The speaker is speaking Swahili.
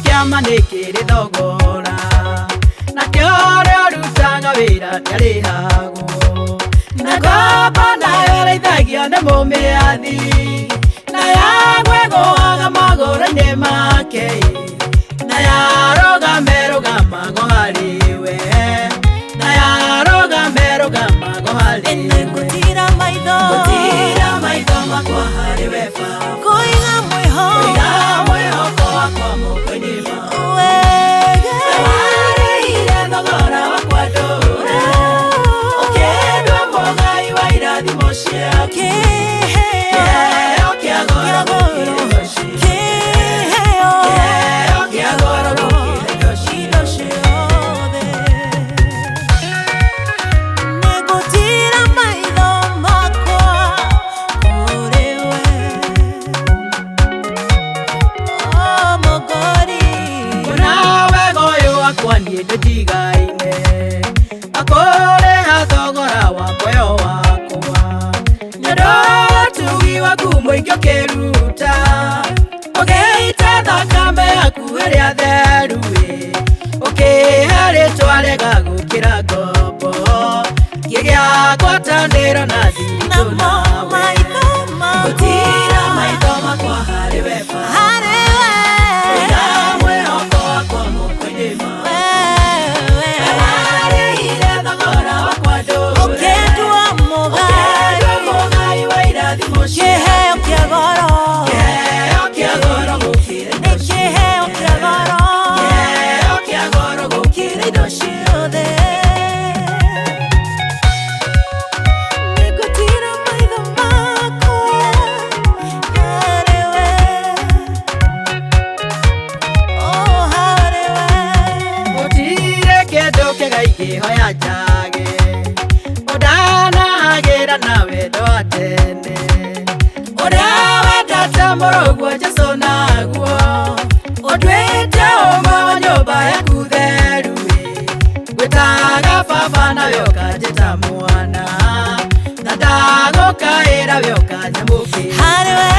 kĩama nĩ kĩrĩ thogora, nakĩo ũrĩa ũrutaga wĩra nĩarĩhagwo, na ngombo nayo ĩrĩithagio nĩ mũmĩathi, na yagwa ĩgũaga magũrũ-inĩ make, na yarũgama ĩrũgamaga harĩwe, na yarũgama ĩrũgamaga harĩwe. Gũtira maitho makwa harĩwe baba, kũiga mwĩhoko wakwa moko-inĩ maku. Warĩhire thogora wakwa ndũre, ũkĩndua mũgai wa irathimo ciaku, kĩheo kĩa goro gũkĩra indo ciothe, kĩheo kĩa goro gũkĩra indo ciothe. Nĩngũtira maitho makwa kũrĩ we, Mũgũri. Ona wega ũyũ wakwa niĩ ndũtigaine, akũrĩha thogora wa muoyo wakwa, nĩũndũ wa ũtugi waku mũingĩ ũkĩruta, ũgĩita thakame yaku ĩrĩa theru, ũkĩhe rĩtwa rĩega gũkĩra ngombo, kĩgĩa ngwatanĩro na thiritũ nawe. Gũtira maitho makwa harĩwe baba, kũiga mwĩhoko wakwa moko-inĩ maku. Warĩhire thogora wakwa ndũre, ũkĩndua mũgai wa irathimo ciaku, kĩheo kĩa goro gũkĩra indo ciothe, kĩheo kĩa goro gũkĩra indo ciothe. Nĩngũtira maitho makwa harĩ we, harĩ we. Gũtirĩ kĩndũ kĩega ingĩhoya njage, ũndanahagĩra na wendo wa tene, ũrĩa wendete mũrũguo Jesũ naguo, ũnduĩte ũmwe wa nyũmba yaku theru, ngwĩtaga baba nawe ũkanjĩta mwana, na ndagũkaĩra we ũkanyamũkĩra. Harĩ we